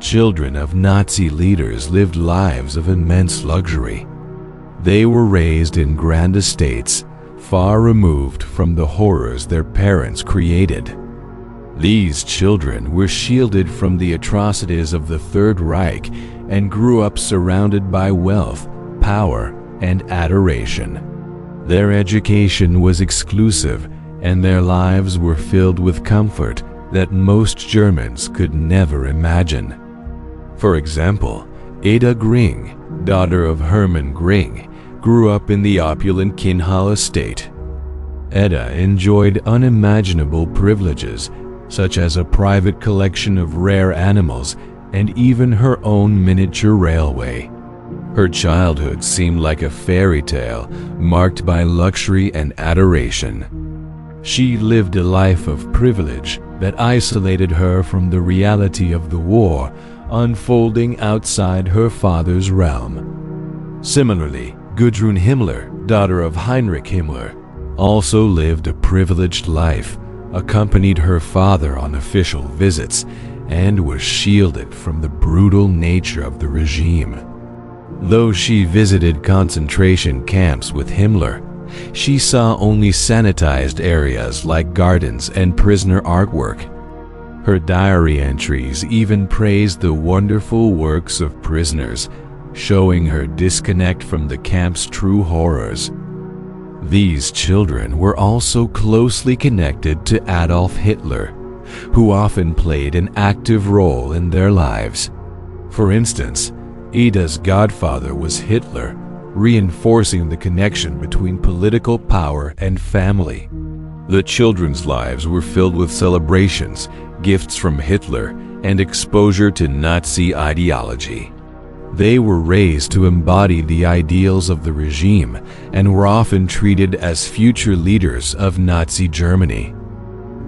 Children of Nazi leaders lived lives of immense luxury. They were raised in grand estates, far removed from the horrors their parents created. These children were shielded from the atrocities of the Third Reich and grew up surrounded by wealth, power, and adoration. Their education was exclusive, and their lives were filled with comfort that most Germans could never imagine. For example, Edda Göring, daughter of Hermann Göring, grew up in the opulent Kinhal estate. Edda enjoyed unimaginable privileges, such as a private collection of rare animals and even her own miniature railway. Her childhood seemed like a fairy tale, marked by luxury and adoration. She lived a life of privilege that isolated her from the reality of the war unfolding outside her father's realm. Similarly, Gudrun Himmler, daughter of Heinrich Himmler, also lived a privileged life, accompanied her father on official visits, and was shielded from the brutal nature of the regime. Though she visited concentration camps with Himmler, she saw only sanitized areas like gardens and prisoner artwork. Her diary entries even praised the wonderful works of prisoners, showing her disconnect from the camp's true horrors. These children were also closely connected to Adolf Hitler, who often played an active role in their lives. For instance, Edda's godfather was Hitler, reinforcing the connection between political power and family. The children's lives were filled with celebrations, gifts from Hitler, and exposure to Nazi ideology. They were raised to embody the ideals of the regime and were often treated as future leaders of Nazi Germany.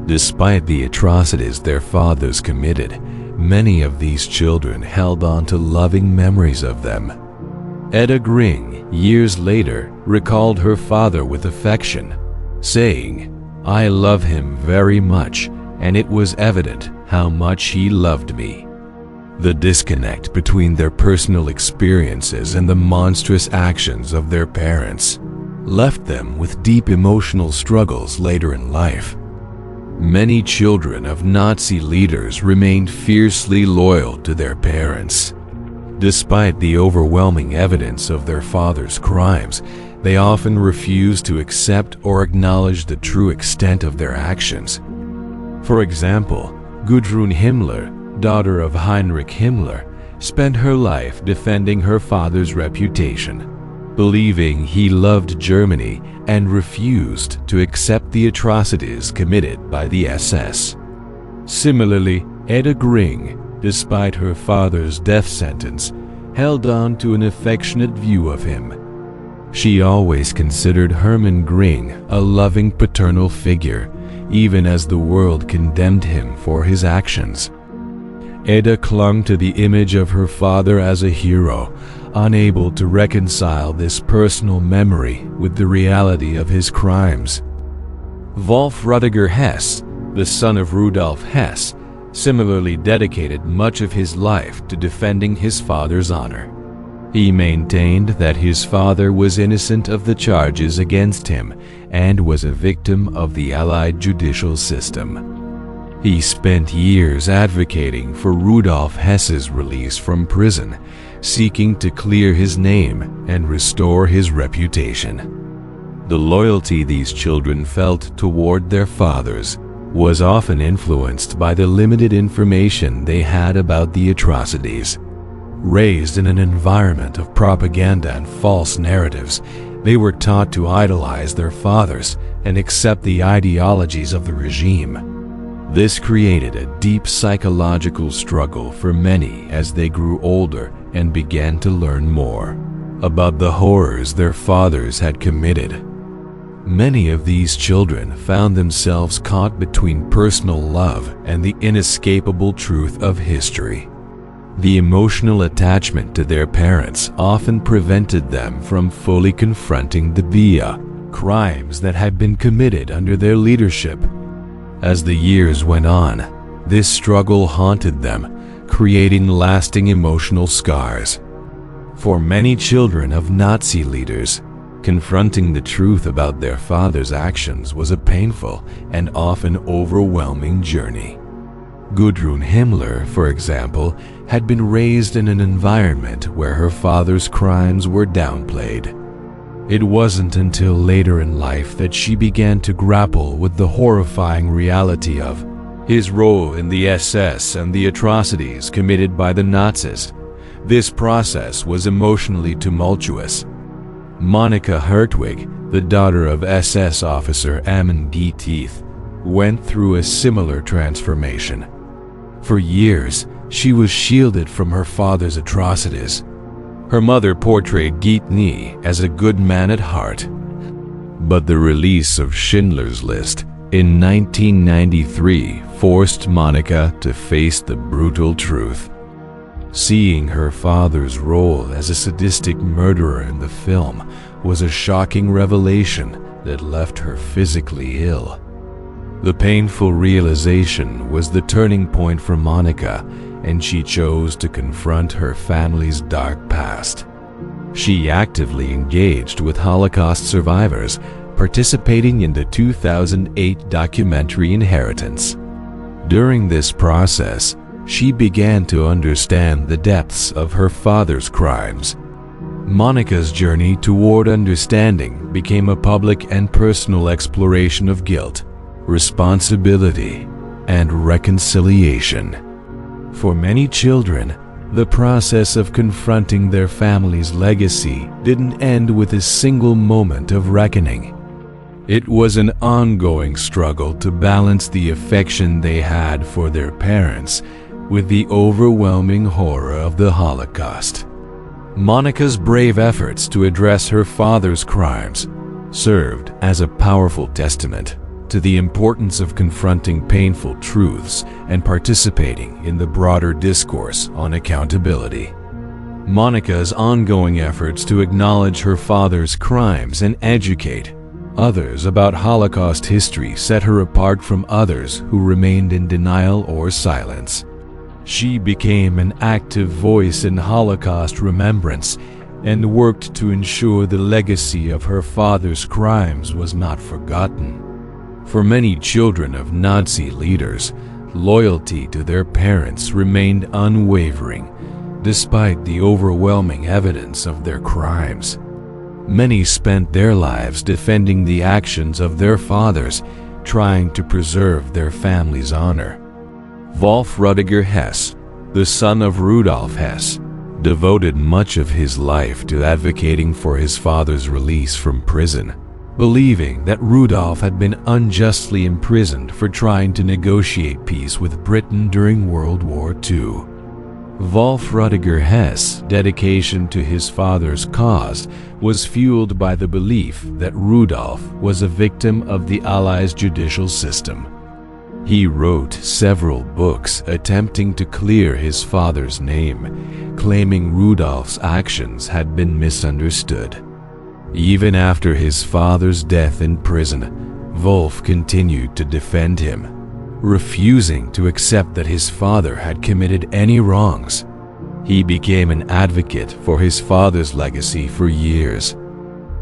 Despite the atrocities their fathers committed, many of these children held on to loving memories of them. Edda Göring, years later, recalled her father with affection, saying, "I love him very much, and it was evident how much he loved me." The disconnect between their personal experiences and the monstrous actions of their parents left them with deep emotional struggles later in life. Many children of Nazi leaders remained fiercely loyal to their parents. Despite the overwhelming evidence of their father's crimes, they often refused to accept or acknowledge the true extent of their actions. For example, Gudrun Himmler, daughter of Heinrich Himmler, spent her life defending her father's reputation, believing he loved Germany and refused to accept the atrocities committed by the SS. Similarly, Edda Göring, despite her father's death sentence, held on to an affectionate view of him. She always considered Hermann Göring a loving paternal figure, even as the world condemned him for his actions. Edda clung to the image of her father as a hero, unable to reconcile this personal memory with the reality of his crimes. Wolf Rüdiger Hess, the son of Rudolf Hess, similarly dedicated much of his life to defending his father's honor. He maintained that his father was innocent of the charges against him and was a victim of the Allied judicial system. He spent years advocating for Rudolf Hess's release from prison, seeking to clear his name and restore his reputation. The loyalty these children felt toward their fathers was often influenced by the limited information they had about the atrocities. Raised in an environment of propaganda and false narratives, they were taught to idolize their fathers and accept the ideologies of the regime. This created a deep psychological struggle for many as they grew older and began to learn more about the horrors their fathers had committed. Many of these children found themselves caught between personal love and the inescapable truth of history. The emotional attachment to their parents often prevented them from fully confronting the via crimes that had been committed under their leadership. As the years went on, this struggle haunted them, creating lasting emotional scars. For many children of Nazi leaders, confronting the truth about their father's actions was a painful and often overwhelming journey. Gudrun Himmler, for example, had been raised in an environment where her father's crimes were downplayed. It wasn't until later in life that she began to grapple with the horrifying reality of his role in the SS and the atrocities committed by the Nazis. This process was emotionally tumultuous. Monika Hertwig, the daughter of SS officer Hermann Göring, went through a similar transformation. For years, she was shielded from her father's atrocities. Her mother portrayed Göring as a good man at heart. But the release of Schindler's List in 1993 forced Monika to face the brutal truth. Seeing her father's role as a sadistic murderer in the film was a shocking revelation that left her physically ill. The painful realization was the turning point for Monika, and she chose to confront her family's dark past. She actively engaged with Holocaust survivors, participating in the 2008 documentary Inheritance. During this process, she began to understand the depths of her father's crimes. Monika's journey toward understanding became a public and personal exploration of guilt, responsibility, and reconciliation. For many children, the process of confronting their family's legacy didn't end with a single moment of reckoning. It was an ongoing struggle to balance the affection they had for their parents with the overwhelming horror of the Holocaust. Monika's brave efforts to address her father's crimes served as a powerful testament to the importance of confronting painful truths and participating in the broader discourse on accountability. Monika's ongoing efforts to acknowledge her father's crimes and educate others about Holocaust history set her apart from others who remained in denial or silence. She became an active voice in Holocaust remembrance and worked to ensure the legacy of her father's crimes was not forgotten. For many children of Nazi leaders, loyalty to their parents remained unwavering, despite the overwhelming evidence of their crimes. Many spent their lives defending the actions of their fathers, trying to preserve their family's honor. Wolf Rüdiger Hess, the son of Rudolf Hess, devoted much of his life to advocating for his father's release from prison, believing that Rudolf had been unjustly imprisoned for trying to negotiate peace with Britain during World War II. Wolf Rüdiger Hess' dedication to his father's cause was fueled by the belief that Rudolf was a victim of the Allies' judicial system. He wrote several books attempting to clear his father's name, claiming Rudolf's actions had been misunderstood. Even after his father's death in prison, Wolf continued to defend him, refusing to accept that his father had committed any wrongs. He became an advocate for his father's legacy for years.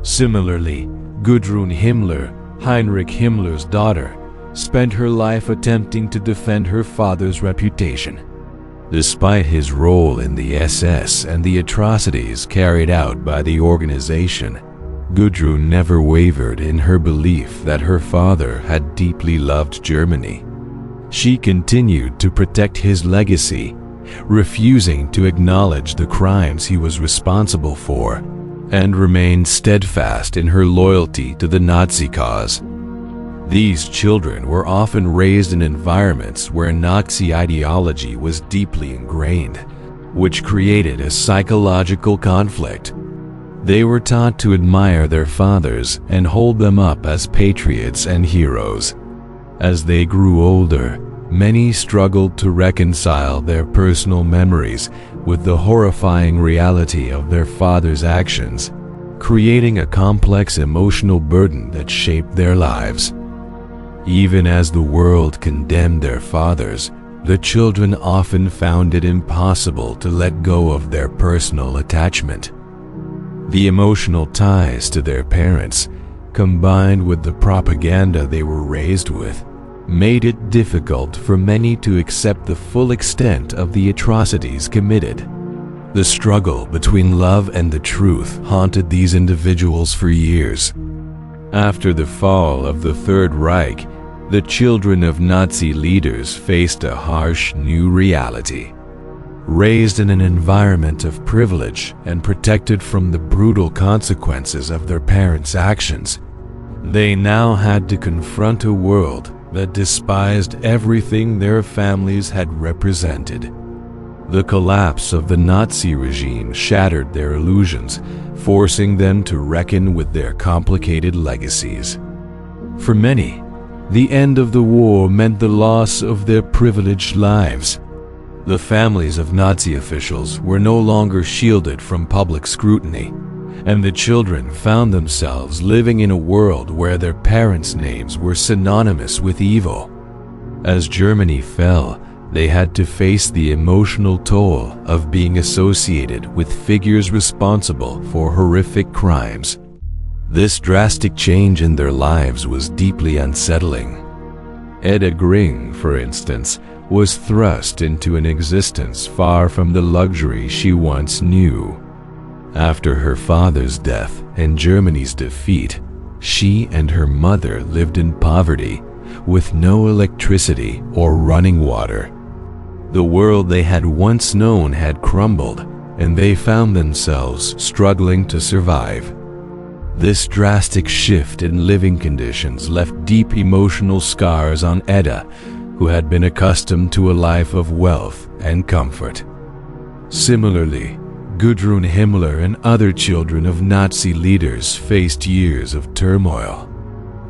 Similarly, Gudrun Himmler, Heinrich Himmler's daughter, spent her life attempting to defend her father's reputation. Despite his role in the SS and the atrocities carried out by the organization, Gudrun never wavered in her belief that her father had deeply loved Germany. She continued to protect his legacy, refusing to acknowledge the crimes he was responsible for, and remained steadfast in her loyalty to the Nazi cause. These children were often raised in environments where Nazi ideology was deeply ingrained, which created a psychological conflict. They were taught to admire their fathers and hold them up as patriots and heroes. As they grew older, many struggled to reconcile their personal memories with the horrifying reality of their father's actions. creating a complex emotional burden that shaped their lives. Even as the world condemned their fathers, the children often found it impossible to let go of their personal attachment. The emotional ties to their parents, combined with the propaganda they were raised with, made it difficult for many to accept the full extent of the atrocities committed. The struggle between love and the truth haunted these individuals for years. After the fall of the Third Reich, the children of Nazi leaders faced a harsh new reality. Raised in an environment of privilege and protected from the brutal consequences of their parents' actions, they now had to confront a world that despised everything their families had represented. The collapse of the Nazi regime shattered their illusions, forcing them to reckon with their complicated legacies. For many, the end of the war meant the loss of their privileged lives. The families of Nazi officials were no longer shielded from public scrutiny, and the children found themselves living in a world where their parents' names were synonymous with evil. As Germany fell, they had to face the emotional toll of being associated with figures responsible for horrific crimes. This drastic change in their lives was deeply unsettling. Edda Göring, for instance, was thrust into an existence far from the luxury she once knew. After her father's death and Germany's defeat, she and her mother lived in poverty, with no electricity or running water. The world they had once known had crumbled, and they found themselves struggling to survive. This drastic shift in living conditions left deep emotional scars on Edda, who had been accustomed to a life of wealth and comfort. Similarly, Gudrun Himmler and other children of Nazi leaders faced years of turmoil.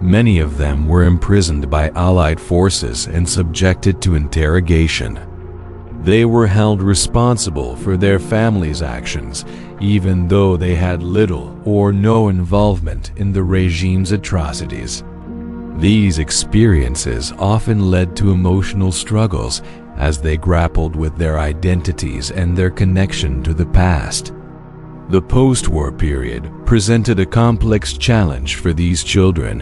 Many of them were imprisoned by Allied forces and subjected to interrogation. They were held responsible for their families' actions, even though they had little or no involvement in the regime's atrocities. These experiences often led to emotional struggles as they grappled with their identities and their connection to the past. The post-war period presented a complex challenge for these children.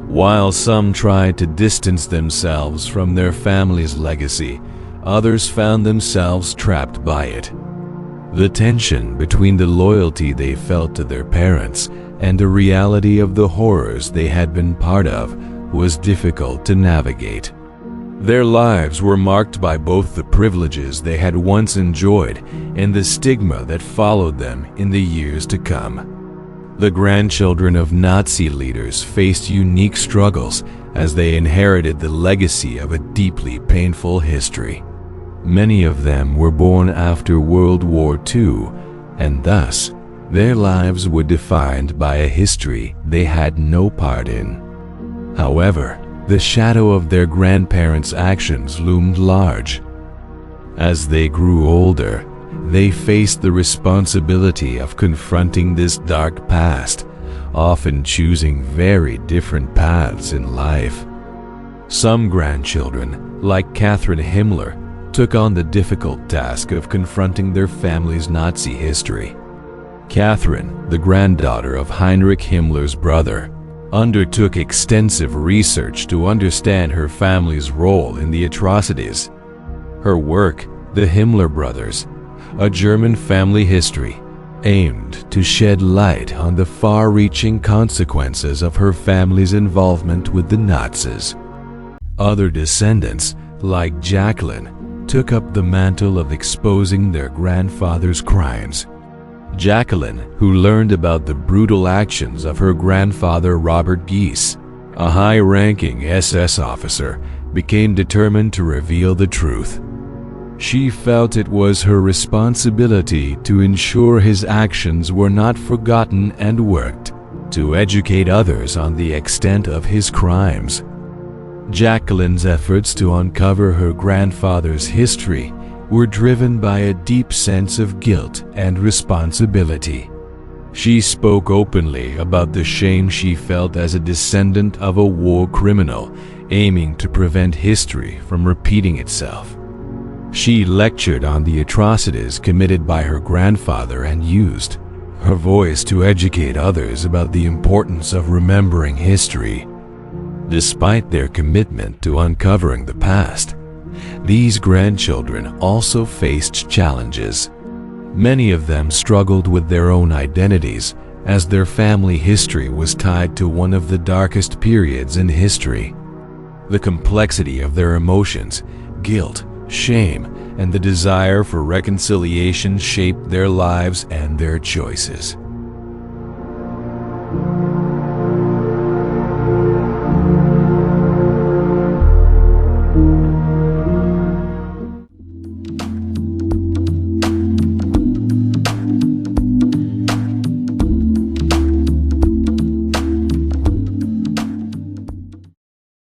While some tried to distance themselves from their family's legacy, others found themselves trapped by it. The tension between the loyalty they felt to their parents and the reality of the horrors they had been part of was difficult to navigate. Their lives were marked by both the privileges they had once enjoyed and the stigma that followed them in the years to come. The grandchildren of Nazi leaders faced unique struggles as they inherited the legacy of a deeply painful history. Many of them were born after World War II, and thus, their lives were defined by a history they had no part in. However, the shadow of their grandparents' actions loomed large. As they grew older, they faced the responsibility of confronting this dark past, often choosing very different paths in life. Some grandchildren, like Gudrun Himmler, took on the difficult task of confronting their family's Nazi history. Catherine, the granddaughter of Heinrich Himmler's brother, undertook extensive research to understand her family's role in the atrocities. Her work, The Himmler Brothers, a German family history, aimed to shed light on the far-reaching consequences of her family's involvement with the Nazis. Other descendants, like Jacqueline, took up the mantle of exposing their grandfather's crimes. Jacqueline, who learned about the brutal actions of her grandfather Robert Gies, a high-ranking SS officer, became determined to reveal the truth. She felt it was her responsibility to ensure his actions were not forgotten and worked to educate others on the extent of his crimes. Jacqueline's efforts to uncover her grandfather's history were driven by a deep sense of guilt and responsibility. She spoke openly about the shame she felt as a descendant of a war criminal aiming to prevent history from repeating itself. She lectured on the atrocities committed by her grandfather and used her voice to educate others about the importance of remembering history. Despite their commitment to uncovering the past, these grandchildren also faced challenges. Many of them struggled with their own identities, as their family history was tied to one of the darkest periods in history. The complexity of their emotions, guilt, shame, and the desire for reconciliation shaped their lives and their choices.